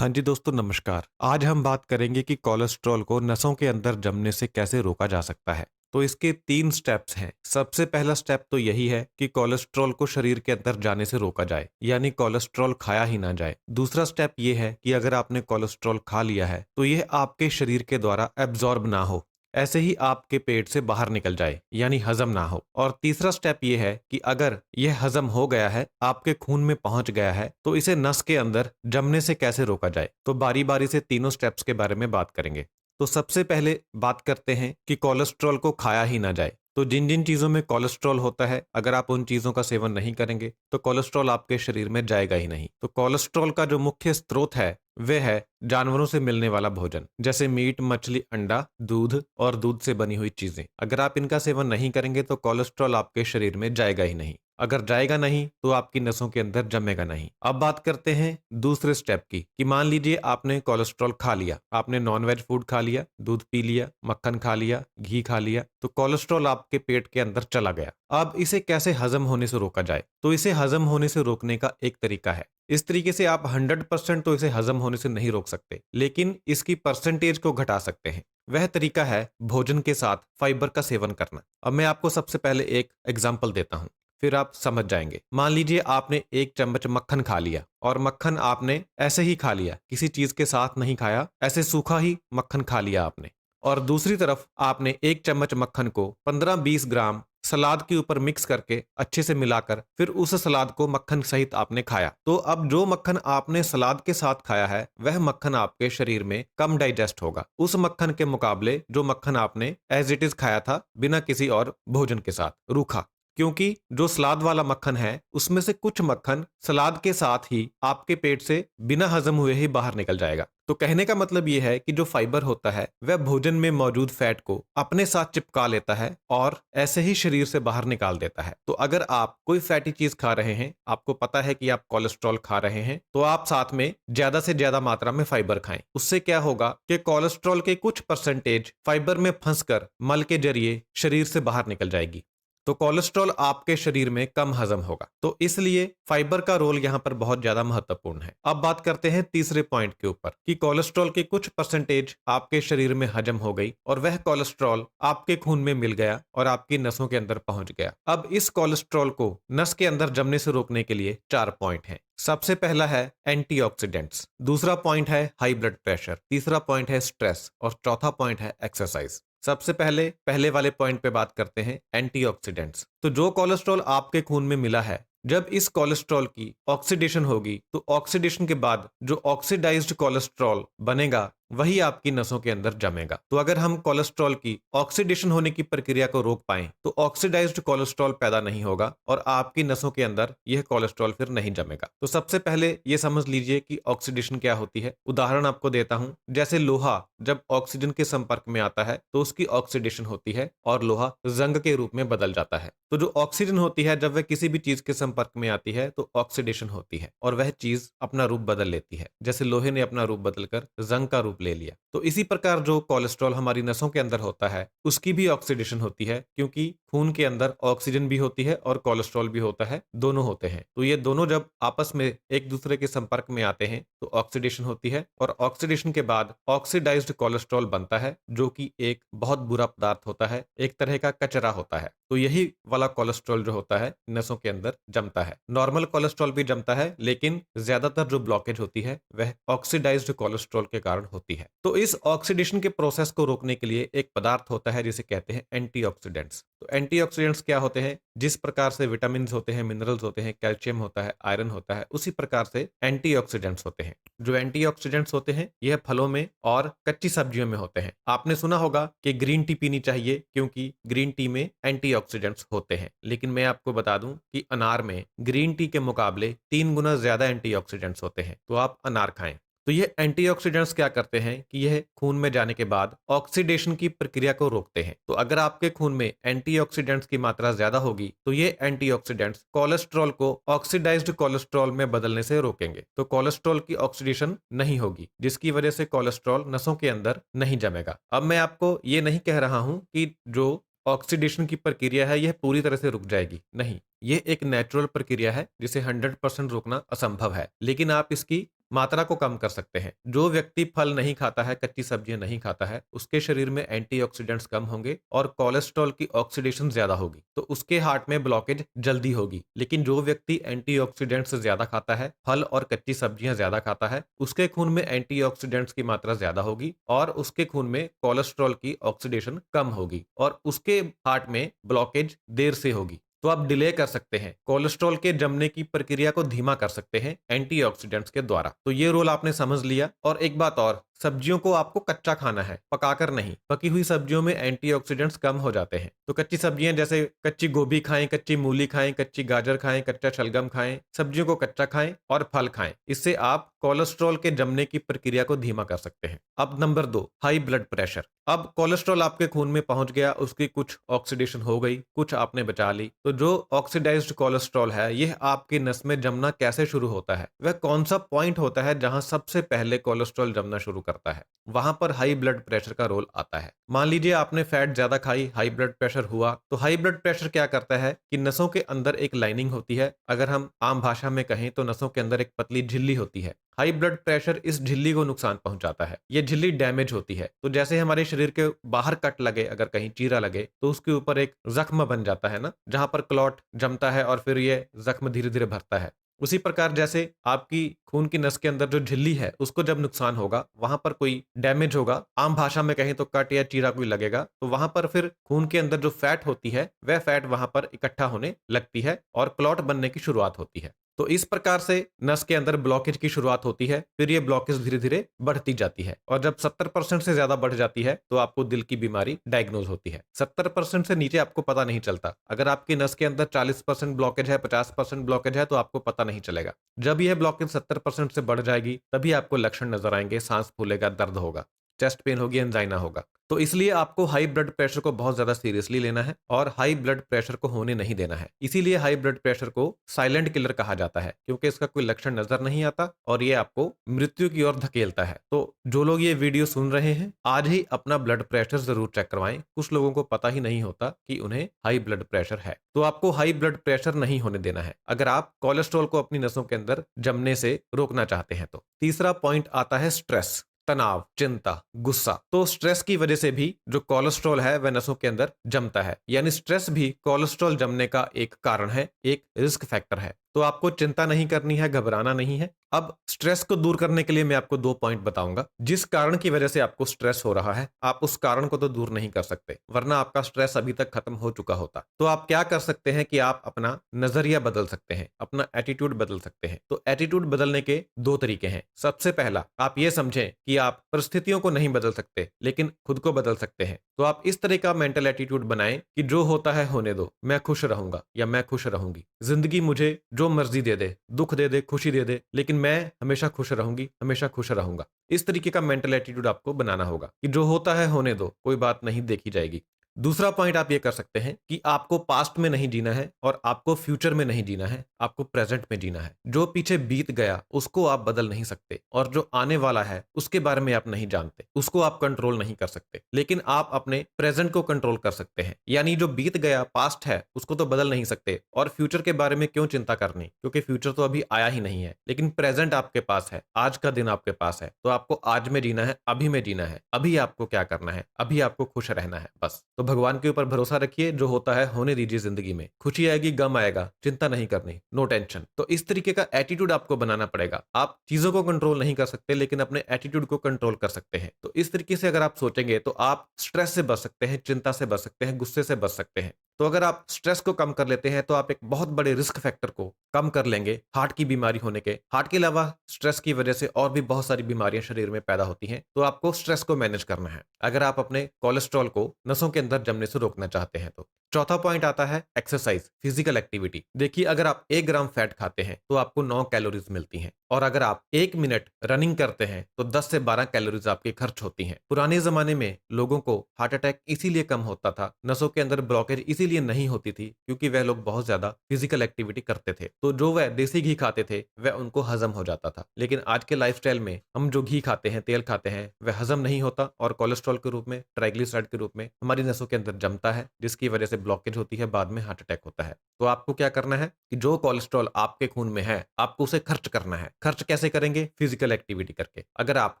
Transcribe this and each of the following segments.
हाँ जी दोस्तों, नमस्कार। आज हम बात करेंगे कि कोलेस्ट्रॉल को नसों के अंदर जमने से कैसे रोका जा सकता है। तो इसके 3 स्टेप्स हैं। सबसे पहला स्टेप तो यही है कि कोलेस्ट्रॉल को शरीर के अंदर जाने से रोका जाए, यानी कोलेस्ट्रॉल खाया ही ना जाए। दूसरा स्टेप ये है कि अगर आपने कोलेस्ट्रॉल खा लिया है, तो यह आपके शरीर के द्वारा एब्ज़ॉर्ब ना हो, ऐसे ही आपके पेट से बाहर निकल जाए, यानी हजम ना हो। और तीसरा स्टेप ये है कि अगर यह हजम हो गया है, आपके खून में पहुंच गया है, तो इसे नस के अंदर जमने से कैसे रोका जाए। तो बारी बारी से तीनों स्टेप्स के बारे में बात करेंगे। तो सबसे पहले बात करते हैं कि कोलेस्ट्रॉल को खाया ही ना जाए। तो जिन जिन चीज़ों में कोलेस्ट्रॉल होता है, अगर आप उन चीज़ों का सेवन नहीं करेंगे तो कोलेस्ट्रॉल आपके शरीर में जाएगा ही नहीं। तो कोलेस्ट्रॉल का जो मुख्य स्रोत है वह है जानवरों से मिलने वाला भोजन, जैसे मीट, मछली, अंडा, दूध और दूध से बनी हुई चीजें। अगर आप इनका सेवन नहीं करेंगे तो कोलेस्ट्रॉल आपके शरीर में जाएगा ही नहीं। अगर जाएगा नहीं तो आपकी नसों के अंदर जमेगा नहीं। अब बात करते हैं दूसरे स्टेप की, कि मान लीजिए आपने कोलेस्ट्रॉल खा लिया, आपने नॉन वेज फूड खा लिया, दूध पी लिया, मक्खन खा लिया, घी खा लिया, तो कोलेस्ट्रॉल आपके पेट के अंदर चला गया। अब इसे कैसे हजम होने से रोका जाए? तो इसे हजम होने से रोकने का एक तरीका है। इस तरीके से आप 100% तो इसे हजम होने से नहीं रोक सकते, लेकिन इसकी परसेंटेज को घटा सकते हैं। वह तरीका है भोजन के साथ फाइबर का सेवन करना। अब मैं आपको सबसे पहले एक एग्जाम्पल देता हूं, फिर आप समझ जाएंगे। मान लीजिए आपने 1 चम्मच मक्खन खा लिया, और मक्खन आपने ऐसे ही खा लिया, किसी चीज के साथ नहीं खाया, ऐसे सूखा ही मक्खन खा लिया आपने। और दूसरी तरफ आपने 1 चम्मच मक्खन को 15-20 ग्राम सलाद के ऊपर मिक्स करके अच्छे से मिलाकर फिर उस सलाद को मक्खन सहित आपने खाया। तो अब जो मक्खन आपने सलाद के साथ खाया है, वह मक्खन आपके शरीर में कम डाइजेस्ट होगा उस मक्खन के मुकाबले जो मक्खन आपने एज इट इज खाया था, बिना किसी और भोजन के साथ, रूखा। क्योंकि जो सलाद वाला मक्खन है, उसमें से कुछ मक्खन सलाद के साथ ही आपके पेट से बिना हजम हुए ही बाहर निकल जाएगा। तो कहने का मतलब यह है कि जो फाइबर होता है वह भोजन में मौजूद फैट को अपने साथ चिपका लेता है और ऐसे ही शरीर से बाहर निकाल देता है। तो अगर आप कोई फैटी चीज खा रहे हैं, आपको पता है कि आप कोलेस्ट्रॉल खा रहे हैं, तो आप साथ में ज्यादा से ज्यादा मात्रा में फाइबर खाएं। उससे क्या होगा कि कोलेस्ट्रॉल के कुछ परसेंटेज फाइबर में फंसकर मल के जरिए शरीर से बाहर निकल जाएगी। तो कोलेस्ट्रॉल आपके शरीर में कम हजम होगा। तो इसलिए फाइबर का रोल यहां पर बहुत ज्यादा महत्वपूर्ण है। अब बात करते हैं तीसरे पॉइंट के ऊपर, कि कोलेस्ट्रॉल की कुछ परसेंटेज आपके शरीर में हजम हो गई और वह कोलेस्ट्रॉल आपके खून में मिल गया और आपकी नसों के अंदर पहुंच गया। अब इस कोलेस्ट्रॉल को नस के अंदर जमने से रोकने के लिए 4 पॉइंट हैं। सबसे पहला है एंटीऑक्सीडेंट्स, दूसरा पॉइंट है हाई ब्लड प्रेशर, तीसरा पॉइंट है स्ट्रेस और चौथा पॉइंट है एक्सरसाइज। सबसे पहले पहले वाले पॉइंट पे बात करते हैं, एंटीऑक्सीडेंट्स। तो जो कोलेस्ट्रॉल आपके खून में मिला है, जब इस कोलेस्ट्रॉल की ऑक्सीडेशन होगी, तो ऑक्सीडेशन के बाद जो ऑक्सीडाइज्ड कोलेस्ट्रॉल बनेगा वही आपकी नसों के अंदर जमेगा। तो अगर हम कोलेस्ट्रॉल की ऑक्सीडेशन होने की प्रक्रिया को रोक पाएं, तो ऑक्सीडाइज्ड कोलेस्ट्रॉल पैदा नहीं होगा और आपकी नसों के अंदर यह कोलेस्ट्रॉल फिर नहीं जमेगा। तो सबसे पहले यह समझ लीजिए कि ऑक्सीडेशन क्या होती है। उदाहरण आपको देता हूं, जैसे लोहा जब ऑक्सीजन के संपर्क में आता है तो उसकी ऑक्सीडेशन होती है और लोहा जंग के रूप में बदल जाता है। तो जो ऑक्सीजन होती है, जब वह किसी भी चीज के संपर्क में आती है तो ऑक्सीडेशन होती है और वह चीज अपना रूप बदल लेती है, जैसे लोहे ने अपना रूप बदलकर जंग का रूप ले लिया। तो इसी प्रकार जो कोलेस्ट्रॉल हमारी नसों के अंदर होता है, उसकी भी ऑक्सीडेशन होती है, क्योंकि खून के अंदर ऑक्सीजन भी होती है और कोलेस्ट्रॉल भी होता है, दोनों होते हैं। तो ये दोनों जब आपस में एक दूसरे के संपर्क में आते हैं तो ऑक्सीडेशन होती है, और ऑक्सीडेशन के बाद ऑक्सीडाइज्ड कोलेस्ट्रॉल बनता है, जो कि एक बहुत बुरा पदार्थ होता है, एक तरह का कचरा होता है। तो यही वाला कोलेस्ट्रॉल जो होता है नसों के अंदर जमता है। नॉर्मल कोलेस्ट्रॉल भी जमता है, लेकिन ज्यादातर जो ब्लॉकेज होती है वह ऑक्सीडाइज्ड कोलेस्ट्रॉल के कारण होती है। तो इस ऑक्सीडेशन के प्रोसेस को रोकने के लिए एक पदार्थ होता है जिसे कहते हैं एंटीऑक्सीडेंट्स। तो एंटीऑक्सीडेंट्स क्या होते हैं? जिस प्रकार से विटामिन होते हैं, मिनरल्स होते हैं, कैल्शियम होता है, आयरन होता है, उसी प्रकार से एंटीऑक्सीडेंट्स होते हैं। जो एंटीऑक्सीडेंट्स होते हैं यह फलों में और कच्ची सब्जियों में होते हैं। आपने सुना होगा कि ग्रीन टी पीनी चाहिए क्योंकि ग्रीन टी में एंटीऑक्सीडेंट्स होते हैं, लेकिन मैं आपको बता दूं कि अनार में ग्रीन टी के मुकाबले 3 गुना ज्यादा एंटीऑक्सीडेंट्स होते हैं। तो आप अनार खाएं। तो ये एंटीऑक्सीडेंट्स क्या करते हैं कि यह खून में जाने के बाद ऑक्सीडेशन की प्रक्रिया को रोकते हैं। तो अगर आपके खून में एंटीऑक्सीडेंट्स की मात्रा ज्यादा होगी, तो ये एंटीऑक्सीडेंट्स कोलेस्ट्रॉल को ऑक्सीडाइज्ड कोलेस्ट्रॉल में बदलने से रोकेंगे। तो कोलेस्ट्रॉल की ऑक्सीडेशन नहीं होगी, जिसकी वजह से कोलेस्ट्रॉल नसों के अंदर नहीं जमेगा। अब मैं आपको ये नहीं कह रहा हूं कि जो ऑक्सीडेशन की प्रक्रिया है यह पूरी तरह से रुक जाएगी, नहीं। ये एक नेचुरल प्रक्रिया है जिसे 100% रोकना असंभव है, लेकिन आप इसकी मात्रा को कम कर सकते हैं। जो व्यक्ति फल नहीं खाता है, कच्ची सब्जियां नहीं खाता है, उसके शरीर में एंटीऑक्सीडेंट्स कम होंगे और कोलेस्ट्रॉल की ऑक्सीडेशन ज्यादा होगी, तो उसके हार्ट में ब्लॉकेज जल्दी होगी। लेकिन जो व्यक्ति एंटीऑक्सीडेंट्स ज्यादा खाता है, फल और कच्ची सब्जियां ज्यादा खाता है, उसके खून में एंटीऑक्सीडेंट्स की मात्रा ज्यादा होगी और उसके खून में कोलेस्ट्रॉल की ऑक्सीडेशन कम होगी और उसके हार्ट में ब्लॉकेज देर से होगी। तो आप डिले कर सकते हैं, कोलेस्ट्रॉल के जमने की प्रक्रिया को धीमा कर सकते हैं एंटीऑक्सीडेंट्स के द्वारा। तो ये रोल आपने समझ लिया। और एक बात और, सब्जियों को आपको कच्चा खाना है, पकाकर नहीं। पकी हुई सब्जियों में एंटीऑक्सीडेंट्स कम हो जाते हैं। तो कच्ची सब्जियां जैसे कच्ची गोभी खाएं, कच्ची मूली खाएं, कच्ची गाजर खाएं, कच्चा शलगम खाएं, सब्जियों को कच्चा खाएं और फल खाएं। इससे आप कोलेस्ट्रॉल के जमने की प्रक्रिया को धीमा कर सकते हैं। अब नंबर 2, हाई ब्लड प्रेशर। अब कोलेस्ट्रॉल आपके खून में पहुंच गया, उसकी कुछ ऑक्सीडेशन हो गई, कुछ आपने बचा ली। तो जो ऑक्सीडाइज्ड कोलेस्ट्रॉल है, यह आपकी नस में जमना कैसे शुरू होता है, वह कौन सा पॉइंट होता है जहां सबसे पहले कोलेस्ट्रॉल जमना शुरू करता है, वहां पर हाई ब्लड प्रेशर का रोल आता है। मान लीजिए आपने फैट ज्यादा खाई, हाई ब्लड प्रेशर हुआ। तो हाई ब्लड प्रेशर क्या करता है कि नसों के अंदर एक लाइनिंग होती है, अगर हम आम भाषा में कहें तो नसों के अंदर एक पतली झिल्ली होती है। हाई ब्लड प्रेशर इस झिल्ली को नुकसान पहुंचाता है, ये झिल्ली डैमेज होती है। तो जैसे हमारे शरीर के बाहर कट लगे, अगर कहीं चीरा लगे, तो उसके ऊपर एक जख्म बन जाता है ना, जहां पर क्लॉट जमता है और फिर ये जख्म धीरे धीरे भरता है। उसी प्रकार जैसे आपकी खून की नस के अंदर जो झिल्ली है, उसको जब नुकसान होगा, वहां पर कोई डैमेज होगा, आम भाषा में कहें तो कट या चीरा कोई लगेगा, तो वहां पर फिर खून के अंदर जो फैट होती है, वह फैट वहां पर इकट्ठा होने लगती है और क्लॉट बनने की शुरुआत होती है। तो इस प्रकार से नस के अंदर ब्लॉकेज की शुरुआत होती है, फिर ये ब्लॉकेज धीरे धीरे बढ़ती जाती है और जब 70% से ज्यादा बढ़ जाती है तो आपको दिल की बीमारी डायग्नोज होती है। 70% से नीचे आपको पता नहीं चलता। अगर आपकी नस के अंदर 40% ब्लॉकेज है, 50% ब्लॉकेज है, तो आपको पता नहीं चलेगा। जब यह ब्लॉकेज 70% से बढ़ जाएगी, तभी आपको लक्षण नजर आएंगे, सांस फूलेगा, दर्द होगा, चेस्ट पेन होगी, एंजाइना होगा। तो इसलिए आपको हाई ब्लड प्रेशर को बहुत ज्यादा सीरियसली लेना है और हाई ब्लड प्रेशर को होने नहीं देना है। इसीलिए हाई ब्लड प्रेशर को साइलेंट किलर कहा जाता है, क्योंकि इसका कोई लक्षण नजर नहीं आता और ये आपको मृत्यु की ओर धकेलता है। तो जो लोग ये वीडियो सुन रहे हैं, आज ही अपना ब्लड प्रेशर जरूर चेक करवाएं। कुछ लोगों को पता ही नहीं होता कि उन्हें हाई ब्लड प्रेशर है। तो आपको हाई ब्लड प्रेशर नहीं होने देना है, अगर आप कोलेस्ट्रॉल को अपनी नसों के अंदर जमने से रोकना चाहते हैं। तो तीसरा पॉइंट आता है स्ट्रेस, तनाव, चिंता, गुस्सा। तो स्ट्रेस की वजह से भी जो कोलेस्ट्रॉल है वह नसों के अंदर जमता है, यानी स्ट्रेस भी कोलेस्ट्रॉल जमने का एक कारण है, एक रिस्क फैक्टर है। तो आपको चिंता नहीं करनी है, घबराना नहीं है। अब स्ट्रेस को दूर करने के लिए मैं आपको 2 पॉइंट बताऊंगा। जिस कारण की वजह से आपको स्ट्रेस हो रहा है, आप उस कारण को तो दूर नहीं कर सकते, वरना आपका स्ट्रेस अभी तक खत्म हो चुका होता। तो आप क्या कर सकते हैं कि आप अपना नजरिया बदल सकते हैं, अपना एटीट्यूड बदल सकते हैं। तो एटीट्यूड बदलने के 2 तरीके हैं। सबसे पहला, आप ये समझें कि आप परिस्थितियों को नहीं बदल सकते, लेकिन खुद को बदल सकते हैं। तो आप इस तरह का मेंटल एटीट्यूड बनाएं कि जो होता है होने दो, मैं खुश रहूंगा या मैं खुश रहूंगी। जिंदगी मुझे जो मर्जी दे दे, दुख दे दे, खुशी दे दे, लेकिन मैं हमेशा खुश रहूंगी, हमेशा खुश रहूंगा। इस तरीके का मेंटल एटीट्यूड आपको बनाना होगा कि जो होता है होने दो, कोई बात नहीं देखी जाएगी। दूसरा पॉइंट आप ये कर सकते हैं कि आपको पास्ट में नहीं जीना है और आपको फ्यूचर में नहीं जीना है, आपको प्रेजेंट में जीना है। जो पीछे बीत गया उसको आप बदल नहीं सकते और जो आने वाला है उसके बारे में आप नहीं जानते, उसको आप कंट्रोल नहीं कर सकते, लेकिन आप अपने प्रेजेंट को कंट्रोल कर सकते हैं। यानी जो बीत गया, पास्ट है, उसको तो बदल नहीं सकते और फ्यूचर के बारे में क्यों चिंता करनी, क्योंकि फ्यूचर तो अभी आया ही नहीं है। लेकिन प्रेजेंट आपके पास है, आज का दिन आपके पास है, तो आपको आज में जीना है, अभी में जीना है। अभी आपको क्या करना है, अभी आपको खुश रहना है, बस। तो भगवान के ऊपर भरोसा रखिए, जो होता है होने दीजिए। जिंदगी में खुशी आएगी, गम आएगा, चिंता नहीं करनी, नो टेंशन। तो इस तरीके का एटीट्यूड आपको बनाना पड़ेगा। आप चीजों को कंट्रोल नहीं कर सकते, लेकिन अपने एटीट्यूड को कंट्रोल कर सकते हैं। तो इस तरीके से अगर आप सोचेंगे तो आप स्ट्रेस से बच सकते हैं, चिंता से बच सकते हैं, गुस्से से बच सकते हैं। तो अगर आप स्ट्रेस को कम कर लेते हैं तो आप एक बहुत बड़े रिस्क फैक्टर को कम कर लेंगे, हार्ट की बीमारी होने के। हार्ट के अलावा स्ट्रेस की वजह से और भी बहुत सारी बीमारियां शरीर में पैदा होती हैं। तो आपको स्ट्रेस को मैनेज करना है, अगर आप अपने कोलेस्ट्रॉल को नसों के अंदर जमने से रोकना चाहते हैं तो। चौथा पॉइंट आता है एक्सरसाइज, फिजिकल एक्टिविटी। देखिए, अगर आप 1 ग्राम फैट खाते हैं तो आपको 9 कैलोरीज मिलती हैं, और अगर आप 1 मिनट रनिंग करते हैं तो 10 से 12 कैलोरीज आपकी खर्च होती हैं। पुराने जमाने में लोगों को हार्ट अटैक इसीलिए कम होता था, नसों के अंदर ब्लॉकेज इसीलिए नहीं होती थी, क्योंकि वह लोग बहुत ज्यादा फिजिकल एक्टिविटी करते थे। तो जो वह देसी घी खाते थे वह उनको हजम हो जाता था। लेकिन आज के लाइफस्टाइल में हम जो घी खाते हैं, तेल खाते हैं, वह हजम नहीं होता और कोलेस्ट्रॉल के रूप में, ट्राइग्लिसराइड के रूप में हमारी नसों के अंदर जमता है, जिसकी वजह से ब्लॉकेज होती है, बाद में हार्ट अटैक होता है। तो आपको क्या करना है कि जो कोलेस्ट्रॉल आपके खून में है, आपको उसे खर्च करना है। खर्च कैसे करेंगे? फिजिकल एक्टिविटी करके। अगर आप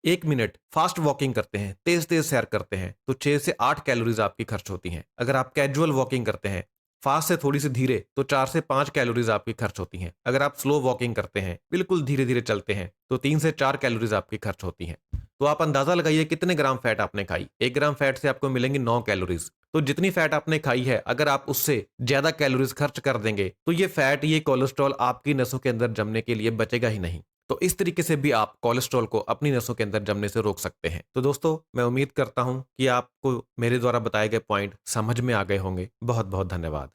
1 मिनट फास्ट वॉकिंग करते हैं, तेज-तेज सैर करते हैं, तो 6 से 8 कैलोरीज़ आपकी खर्च होती हैं। अगर आप कैजुअल वॉकिंग करते हैं, फास्ट से थोड़ी सी धीरे, तो 4 से 5 कैलोरीज़ आपकी खर्च होती हैं। अगर आप स्लो वॉकिंग करते हैं, बिल्कुल धीरे-धीरे चलते हैं, तो 3 से 4 कैलोरीज़ आपकी खर्च होती हैं। तो आप अंदाज़ा लगाइए कितने ग्राम फैट आपने खाई। 1 ग्राम फैट से आपको मिलेंगी 9 कैलोरीज़। तो जितनी फैट आपने खाई है, अगर आप उससे ज़्यादा कैलोरीज़ खर्च कर देंगे, तो ये फैट, ये कोलेस्ट्रॉल आपकी नसों के अंदर जमने के लिए बचेगा ही नहीं। तो इस तरीके से भी आप कोलेस्ट्रॉल को अपनी नसों के अंदर जमने से रोक सकते हैं। तो दोस्तों, मैं उम्मीद करता हूँ कि आपको मेरे द्वारा बताए गए पॉइंट समझ में आ गए होंगे। बहुत-बहुत धन्यवाद।